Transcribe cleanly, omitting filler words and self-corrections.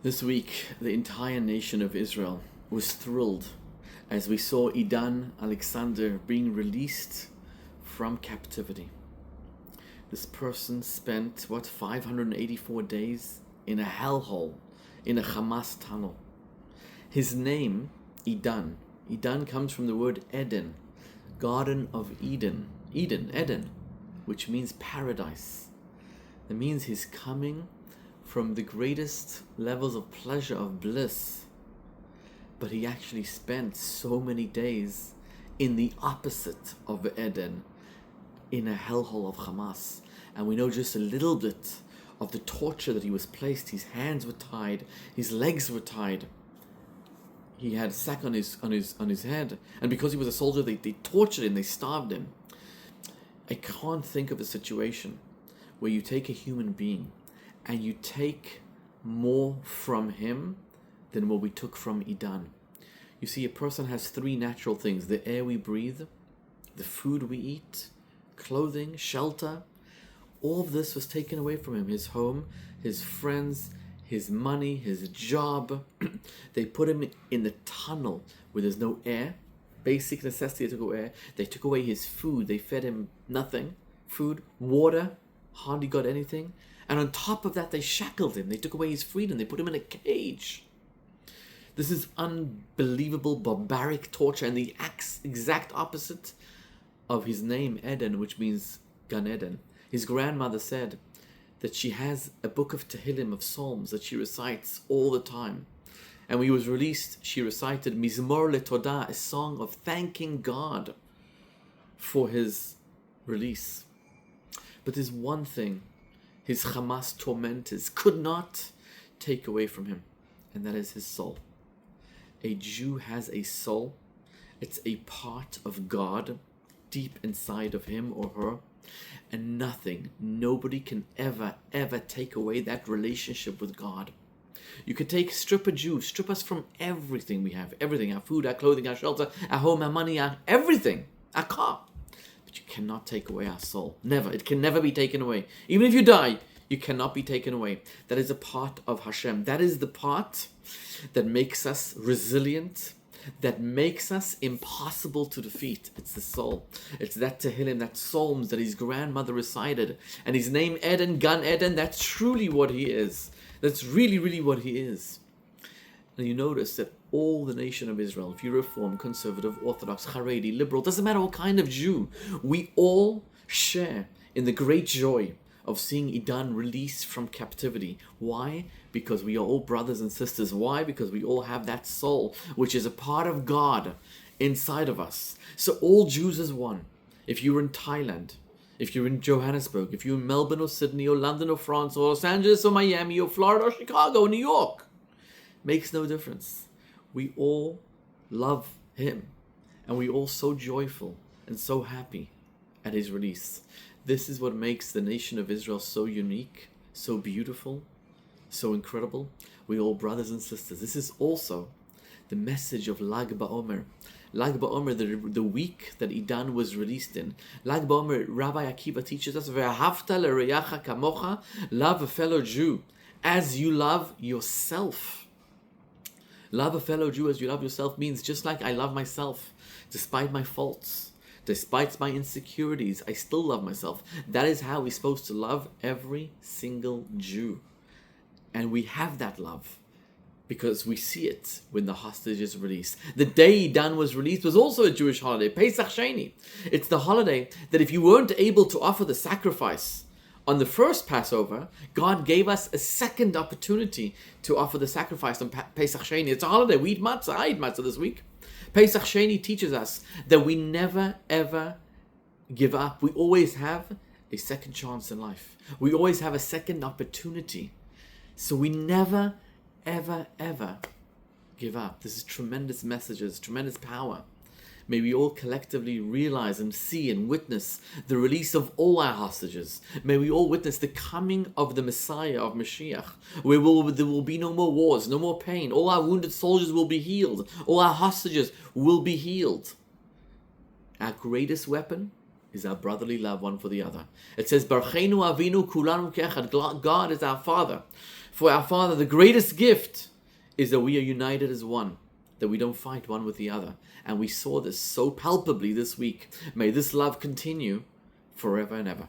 This week, the entire nation of Israel was thrilled as we saw Edan Alexander being released from captivity. This person spent, 584 days in a hellhole, in a Hamas tunnel. His name, Edan. Edan comes from the word Eden, Garden of Eden. Eden, which means paradise. It means he's coming from the greatest levels of pleasure, of bliss. But he actually spent so many days in the opposite of Eden, in a hellhole of Hamas. And we know just a little bit of the torture that he was placed. His hands were tied, his legs were tied. He had a sack on his head. And because he was a soldier, they tortured him, they starved him. I can't think of a situation where you take a human being and you take more from him than what we took from Edan. You see, a person has three natural things: the air we breathe, the food we eat, clothing, shelter. All of this was taken away from him. His home, his friends, his money, his job. They put him in the tunnel where there's no air. Basic necessity, they took away air. They took away his food. They fed him nothing. Food, water, hardly got anything. And on top of that, they shackled him. They took away his freedom. They put him in a cage. This is unbelievable, barbaric torture, and the exact opposite of his name, Eden, which means Gan Eden. His grandmother said that she has a book of Tehillim, of Psalms, that she recites all the time. And when he was released, she recited Mizmor LeTodah, a song of thanking God for his release. But there's one thing his Hamas tormentors could not take away from him, and that is his soul. A Jew has a soul. It's a part of God deep inside of him or her, and nobody can ever take away that relationship with God. You could strip a Jew, strip us from everything we have, everything, our food, our clothing, our shelter, our home, our money, our everything, our car. But you cannot take away our soul. Never. It can never be taken away. Even if you die, you cannot be taken away. That is a part of Hashem. That is the part that makes us resilient, that makes us impossible to defeat. It's the soul. It's that Tehillim, that Psalms that his grandmother recited. And his name, Eden, Gan Eden, that's truly what he is. That's really what he is. And you notice that all the nation of Israel, if you're Reform, Conservative, Orthodox, Haredi, Liberal, doesn't matter what kind of Jew, we all share in the great joy of seeing Edan released from captivity. Why? Because we are all brothers and sisters. Why? Because we all have that soul, which is a part of God inside of us. So all Jews is one. If you're in Thailand, if you're in Johannesburg, if you're in Melbourne or Sydney or London or France or Los Angeles or Miami or Florida or Chicago or New York, makes no difference. We all love him, and we all so joyful and so happy at his release. This is what makes the nation of Israel so unique, so beautiful, so incredible. We all brothers and sisters. This is also the message of Lag BaOmer. Lag BaOmer, the week that Edan was released in. Lag BaOmer, Rabbi Akiva teaches us, Ve'ahavta l'reyacha kamocha, love a fellow Jew as you love yourself. Love a fellow Jew as you love yourself means just like I love myself, despite my faults, despite my insecurities, I still love myself. That is how we're supposed to love every single Jew. And we have that love because we see it when the hostage is released. The day Edan was released was also a Jewish holiday, Pesach Sheni. It's the holiday that if you weren't able to offer the sacrifice on the first Passover, God gave us a second opportunity to offer the sacrifice on Pesach Sheni. It's a holiday. We eat matzah. I eat matzah this week. Pesach Sheni teaches us that we never, ever give up. We always have a second chance in life. We always have a second opportunity. So we never, ever give up. This is tremendous messages, tremendous power. May we all collectively realize and see and witness the release of all our hostages. May we all witness the coming of the Messiah, of Mashiach, where there will be no more wars, no more pain. All our wounded soldiers will be healed. All our hostages will be healed. Our greatest weapon is our brotherly love one for the other. It says, Barcheinu Avinu Kulanu Kechad. God is our Father. For our Father, the greatest gift is that we are united as one, that we don't fight one with the other. And we saw this so palpably this week. May this love continue forever and ever.